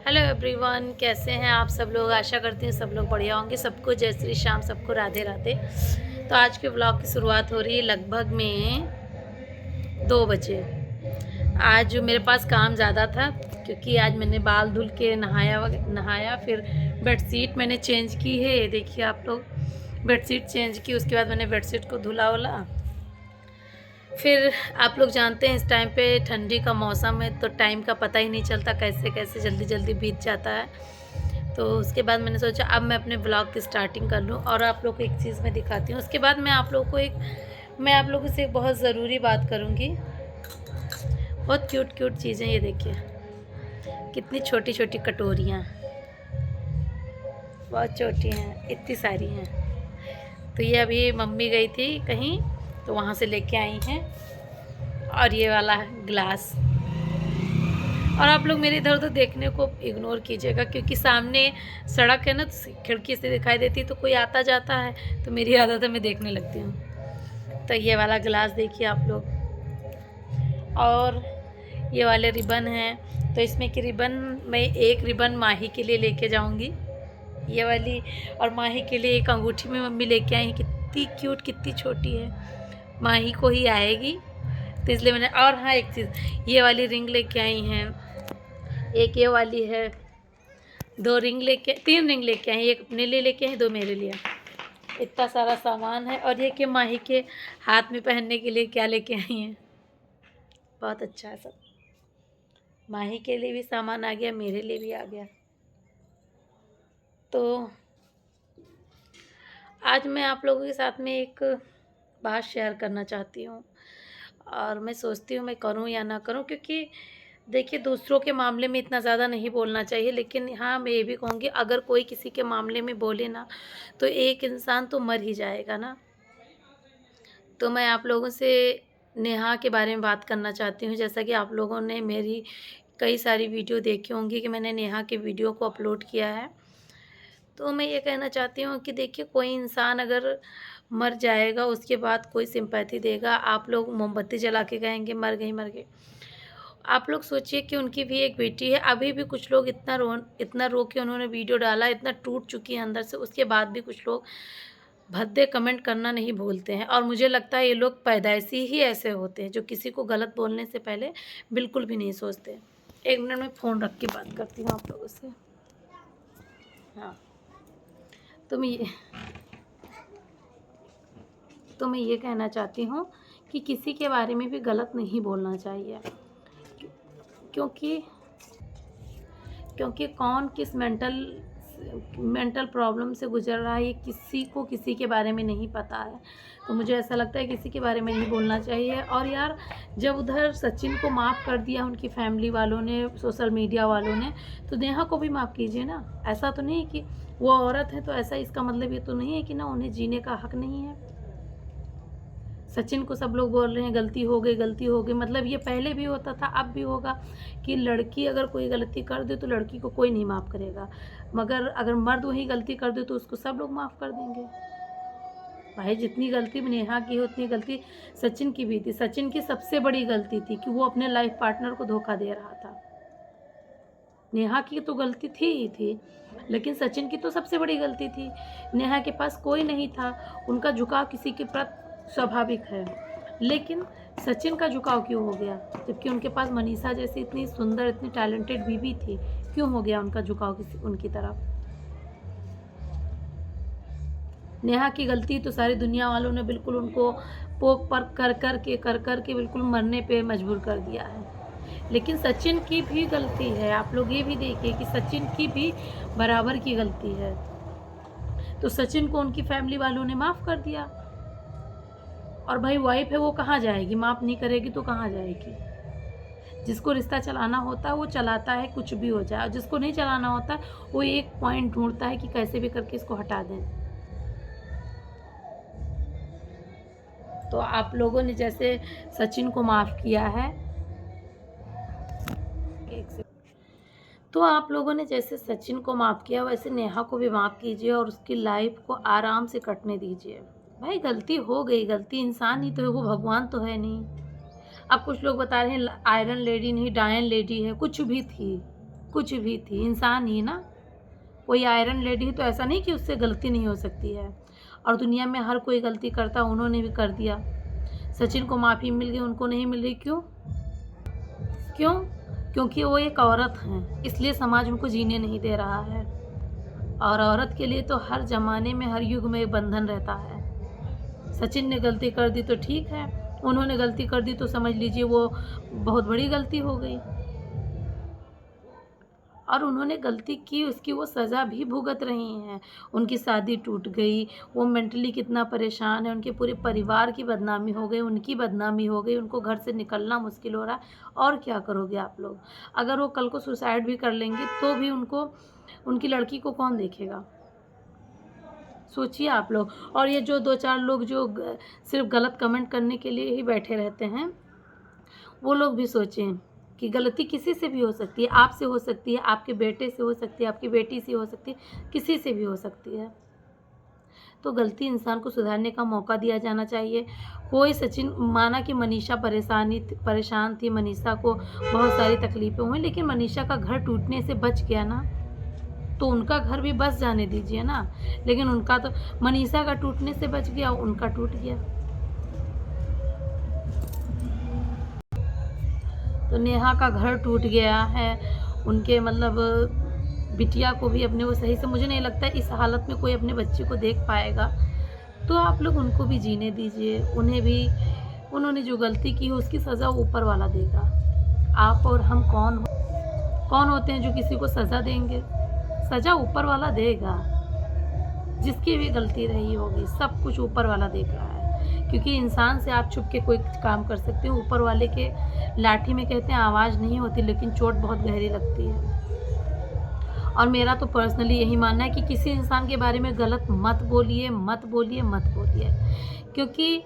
Hello everyone, कैसे हैं आप सब लोग। आशा करती हूँ सब लोग बढ़िया होंगे। सबको जय श्री श्याम, सबको राधे राधे। तो आज के व्लॉग की शुरुआत हो रही है लगभग में 2 बजे। आज मेरे पास काम ज़्यादा था क्योंकि आज मैंने बाल धुल के नहाया, फिर बेडशीट मैंने चेंज की है। ये देखिए आप लोग, बेडशीट चेंज की, उसके बाद मैंने बेडशीट को धुला वुला। फिर आप लोग जानते हैं इस टाइम पे ठंडी का मौसम है तो टाइम का पता ही नहीं चलता, कैसे कैसे जल्दी जल्दी बीत जाता है। तो उसके बाद मैंने सोचा अब मैं अपने ब्लॉग की स्टार्टिंग कर लूँ और आप लोग को एक चीज़ मैं दिखाती हूँ। उसके बाद मैं आप लोगों से एक बहुत ज़रूरी बात करूँगी। बहुत क्यूट क्यूट चीज़ें, ये देखिए कितनी छोटी छोटी कटोरियाँ, बहुत छोटी हैं, इतनी सारी हैं। तो ये अभी मम्मी गई थी कहीं तो वहाँ से लेके आई हैं। और ये वाला ग्लास। और आप लोग मेरे इधर उधर देखने को इग्नोर कीजिएगा क्योंकि सामने सड़क है ना, तो खिड़की से दिखाई देती है तो कोई आता जाता है तो मेरी आदत है, मैं देखने लगती हूँ। तो ये वाला ग्लास देखिए आप लोग। और ये वाले रिबन हैं, तो इसमें की रिबन मैं एक रिबन माही के लिए लेके जाऊँगी, ये वाली। और माही के लिए एक अंगूठी में मम्मी लेके आई, कितनी क्यूट, कितनी छोटी है, माही को ही आएगी तो इसलिए मैंने। और हाँ, एक चीज़, ये वाली रिंग लेके आई हैं, एक ये वाली है, 3 रिंग लेके आई, एक अपने लिए लेके आई, 2 मेरे लिए। इतना सारा सामान है। और ये कि माही के हाथ में पहनने के लिए क्या लेके आई हैं, बहुत अच्छा है सब। माही के लिए भी सामान आ गया, मेरे लिए भी आ गया। तो आज मैं आप लोगों के साथ में एक बात शेयर करना चाहती हूँ और मैं सोचती हूँ मैं करूँ या ना करूँ, क्योंकि देखिए दूसरों के मामले में इतना ज़्यादा नहीं बोलना चाहिए, लेकिन हाँ मैं ये भी कहूँगी अगर कोई किसी के मामले में बोले ना तो एक इंसान तो मर ही जाएगा ना। तो मैं आप लोगों से नेहा के बारे में बात करना चाहती हूँ। जैसा कि आप लोगों ने मेरी कई सारी वीडियो देखी होंगी कि मैंने नेहा के वीडियो को अपलोड किया है। तो मैं ये कहना चाहती हूँ कि देखिए कोई इंसान अगर मर जाएगा उसके बाद कोई सिंपैथी देगा, आप लोग मोमबत्ती जला के कहेंगे मर गई मर गई। आप लोग सोचिए कि उनकी भी एक बेटी है, अभी भी कुछ लोग इतना रो के उन्होंने वीडियो डाला, इतना टूट चुकी है अंदर से, उसके बाद भी कुछ लोग भद्दे कमेंट करना नहीं भूलते हैं। और मुझे लगता है ये लोग पैदाइशी ही ऐसे होते हैं जो किसी को गलत बोलने से पहले बिल्कुल भी नहीं सोचते। 1 मिनट में फ़ोन रख के बात करती हूँ आप लोगों से। हाँ, तो मैं ये कहना चाहती हूँ कि किसी के बारे में भी गलत नहीं बोलना चाहिए, क्योंकि क्योंकि कौन किस मेंटल प्रॉब्लम से गुजर रहा है ये किसी को किसी के बारे में नहीं पता है। तो मुझे ऐसा लगता है किसी के बारे में नहीं बोलना चाहिए। और यार, जब उधर सचिन को माफ़ कर दिया उनकी फैमिली वालों ने, सोशल मीडिया वालों ने, तो नेहा को भी माफ़ कीजिए ना। ऐसा तो नहीं है कि वो औरत है तो ऐसा इसका मतलब ये तो नहीं है कि ना उन्हें जीने का हक नहीं है। सचिन को सब लोग बोल रहे हैं गलती हो गई, मतलब ये पहले भी होता था, अब भी होगा कि लड़की अगर कोई गलती कर दे तो लड़की को कोई नहीं माफ़ करेगा, मगर अगर मर्द वही गलती कर दे तो उसको सब लोग माफ़ कर देंगे। भाई जितनी गलती नेहा की है उतनी गलती सचिन की भी थी। सचिन की सबसे बड़ी गलती थी कि वो अपने लाइफ पार्टनर को धोखा दे रहा था। नेहा की तो गलती थी ही थी, लेकिन सचिन की तो सबसे बड़ी गलती थी। नेहा के पास कोई नहीं था, उनका झुकाव किसी के प्रति स्वाभाविक है, लेकिन सचिन का झुकाव क्यों हो गया जबकि उनके पास मनीषा जैसी इतनी सुंदर, इतनी टैलेंटेड बीवी थी, क्यों हो गया उनका झुकाव किसी उनकी तरफ। नेहा की गलती तो सारी दुनिया वालों ने बिल्कुल उनको पोक पर कर के बिल्कुल मरने पे मजबूर कर दिया है। लेकिन सचिन की भी गलती है, आप लोग ये भी देखिए कि सचिन की भी बराबर की गलती है। तो सचिन को उनकी फैमिली वालों ने माफ़ कर दिया, और भाई वाइफ है वो कहाँ जाएगी, माफ़ नहीं करेगी तो कहाँ जाएगी। जिसको रिश्ता चलाना होता है वो चलाता है, कुछ भी हो जाए, और जिसको नहीं चलाना होता वो एक पॉइंट ढूंढता है कि कैसे भी करके इसको हटा दें। तो आप लोगों ने जैसे सचिन को माफ़ किया है, तो आप लोगों ने जैसे सचिन को माफ़ किया वैसे नेहा को भी माफ़ कीजिए और उसकी लाइफ को आराम से कटने दीजिए। भाई गलती हो गई, गलती इंसान ही तो है, वो भगवान तो है नहीं। अब कुछ लोग बता रहे हैं आयरन लेडी नहीं डायन लेडी है, कुछ भी थी, कुछ भी थी, इंसान ही ना, कोई आयरन लेडी तो ऐसा नहीं कि उससे गलती नहीं हो सकती है। और दुनिया में हर कोई गलती करता, उन्होंने भी कर दिया। सचिन को माफ़ी मिल गई, उनको नहीं मिल रही, क्यों? क्यों? क्योंकि वो एक औरत हैं, इसलिए समाज उनको जीने नहीं दे रहा है। और औरत के लिए तो हर ज़माने में, हर युग में एक बंधन रहता है। सचिन ने गलती कर दी तो ठीक है, उन्होंने गलती कर दी तो समझ लीजिए वो बहुत बड़ी गलती हो गई। और उन्होंने गलती की, उसकी वो सज़ा भी भुगत रही हैं। उनकी शादी टूट गई, वो मेंटली कितना परेशान है, उनके पूरे परिवार की बदनामी हो गई, उनकी बदनामी हो गई, उनको घर से निकलना मुश्किल हो रहा है। और क्या करोगे आप लोग? अगर वो कल को सुसाइड भी कर लेंगे तो भी उनको, उनकी लड़की को कौन देखेगा? सोचिए आप लोग। और ये जो 2-4 लोग जो सिर्फ़ गलत कमेंट करने के लिए ही बैठे रहते हैं, वो लोग भी सोचें कि गलती किसी से भी हो सकती है, आपसे हो सकती है, आपके बेटे से हो सकती है, आपकी बेटी से हो सकती है, किसी से भी हो सकती है। तो गलती इंसान को सुधारने का मौका दिया जाना चाहिए। कोई सचिन, माना कि मनीषा परेशान थी, मनीषा को बहुत सारी तकलीफ़ें हुई, लेकिन मनीषा का घर टूटने से बच गया ना, तो उनका घर भी बस जाने दीजिए ना। लेकिन उनका तो, मनीषा का टूटने से बच गया, उनका टूट गया। तो नेहा का घर टूट गया है, उनके मतलब बिटिया को भी अपने वो सही से, मुझे नहीं लगता इस हालत में कोई अपने बच्चे को देख पाएगा। तो आप लोग उनको भी जीने दीजिए, उन्हें भी, उन्होंने जो गलती की है उसकी सज़ा ऊपर वाला देगा। आप और हम कौन होते हैं जो किसी को सज़ा देंगे? सज़ा ऊपर वाला देगा। जिसकी भी गलती रही होगी, सब कुछ ऊपर वाला देख रहा है। क्योंकि इंसान से आप छुप के कोई काम कर सकते हो, ऊपर वाले के लाठी में कहते हैं आवाज़ नहीं होती, लेकिन चोट बहुत गहरी लगती है। और मेरा तो पर्सनली यही मानना है कि किसी इंसान के बारे में गलत मत बोलिए, मत बोलिए, मत बोलिए। क्योंकि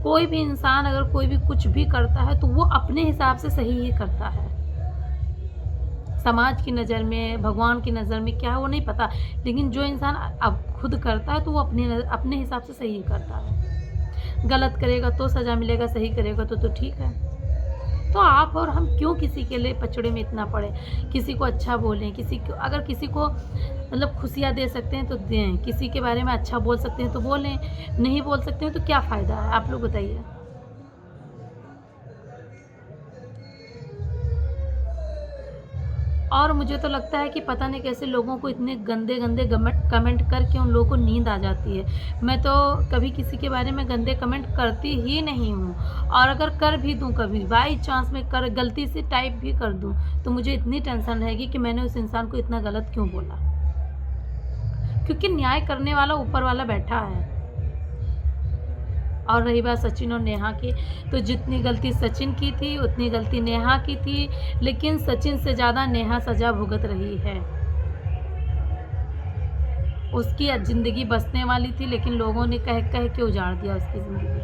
कोई भी इंसान अगर कोई भी कुछ भी करता है तो वो अपने हिसाब से सही ही करता है। समाज की नज़र में, भगवान की नज़र में क्या है वो नहीं पता, लेकिन जो इंसान अब खुद करता है तो वो अपने हिसाब से सही करता है। गलत करेगा तो सज़ा मिलेगा, सही करेगा तो ठीक है। तो आप और हम क्यों किसी के लिए पचड़े में इतना पड़े? किसी को अच्छा बोलें, अगर किसी को मतलब खुशियाँ दे सकते हैं तो दें, किसी के बारे में अच्छा बोल सकते हैं तो बोलें, नहीं बोल सकते हैं तो क्या फ़ायदा है? आप लोग बताइए। और मुझे तो लगता है कि पता नहीं कैसे लोगों को इतने गंदे-गंदे कमेंट करके उन लोगों को नींद आ जाती है। मैं तो कभी किसी के बारे में गंदे कमेंट करती ही नहीं हूँ, और अगर कर भी दूँ कभी, बाई चांस में गलती से टाइप भी कर दूँ, तो मुझे इतनी टेंशन रहेगी कि मैंने उस इंसान को इतना गलत क्यों बोला? क्योंकि न्याय करने वाला ऊपर वाला बैठा है। और रही बात सचिन और नेहा की, तो जितनी गलती सचिन की थी उतनी गलती नेहा की थी, लेकिन सचिन से ज़्यादा नेहा सज़ा भुगत रही है। उसकी ज़िंदगी बसने वाली थी, लेकिन लोगों ने कह कह के उजाड़ दिया उसकी ज़िंदगी।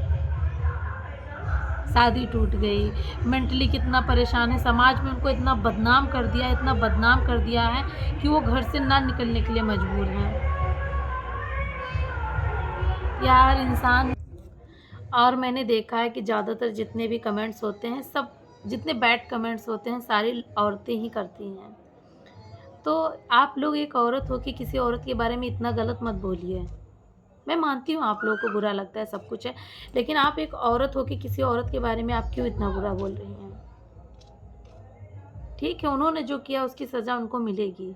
शादी टूट गई, मेंटली कितना परेशान है, समाज में उनको इतना बदनाम कर दिया, इतना बदनाम कर दिया है कि वो घर से ना निकलने के लिए मजबूर हैं। यार इंसान, और मैंने देखा है कि ज़्यादातर जितने भी कमेंट्स होते हैं, सब जितने बैड कमेंट्स होते हैं सारी औरतें ही करती हैं। तो आप लोग एक औरत हो के किसी औरत के बारे में इतना गलत मत बोलिए। मैं मानती हूँ आप लोगों को बुरा लगता है, सब कुछ है, लेकिन आप एक औरत हो के किसी औरत के बारे में आप क्यों इतना बुरा बोल रही हैं? ठीक है, उन्होंने जो किया उसकी सज़ा उनको मिलेगी,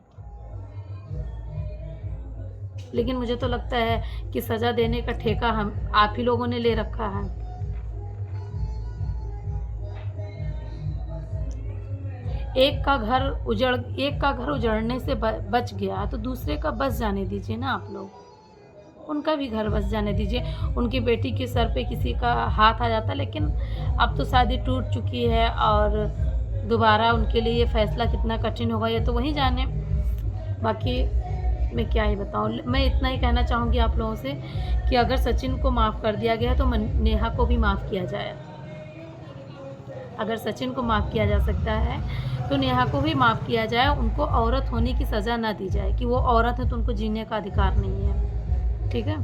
लेकिन मुझे तो लगता है कि सज़ा देने का ठेका आप ही लोगों ने ले रखा है। एक का घर उजड़ने से बच गया, तो दूसरे का बस जाने दीजिए ना आप लोग। उनका भी घर बस जाने दीजिए। उनकी बेटी के सर पे किसी का हाथ आ जाता, लेकिन अब तो शादी टूट चुकी है, और दोबारा उनके लिए ये फ़ैसला कितना कठिन होगा ये तो वही जाने। बाकी मैं क्या ही बताऊँ। मैं इतना ही कहना चाहूँगी आप लोगों से कि अगर सचिन को माफ़ कर दिया गया तो नेहा को भी माफ़ किया जाए। अगर सचिन को माफ़ किया जा सकता है तो नेहा को भी माफ़ किया जाए। उनको औरत होने की सज़ा ना दी जाए कि वो औरत है तो उनको जीने का अधिकार नहीं है। ठीक है?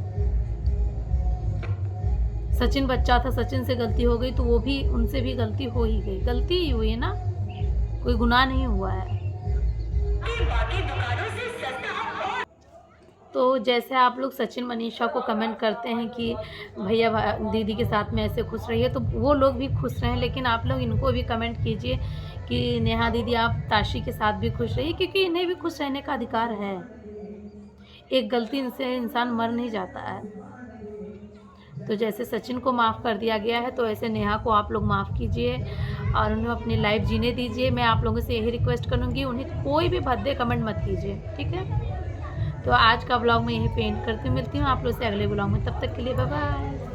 सचिन बच्चा था, सचिन से गलती हो गई तो उनसे भी गलती हो ही गई। गलती ही हुई है ना, कोई गुनाह नहीं हुआ है। कि बाकी दुकानों से सस्ता और तो जैसे आप लोग सचिन मनीषा को कमेंट करते हैं कि भैया दीदी के साथ में ऐसे खुश रहिए, तो वो लोग भी खुश रहें, लेकिन आप लोग इनको भी कमेंट कीजिए कि नेहा दीदी आप ताशी के साथ भी खुश रहिए, क्योंकि इन्हें भी खुश रहने का अधिकार है। एक गलती से इंसान मर नहीं जाता है। तो जैसे सचिन को माफ़ कर दिया गया है, तो ऐसे नेहा को आप लोग माफ़ कीजिए और उन्हें अपनी लाइफ जीने दीजिए। मैं आप लोगों से यही रिक्वेस्ट करूँगी, उन्हें कोई भी भद्दे कमेंट मत कीजिए, ठीक है? तो आज का व्लॉग मैं यहीं पे एंड करती हूँ। मिलती हूँ आप लोग से अगले व्लॉग में, तब तक के लिए बाय बाय।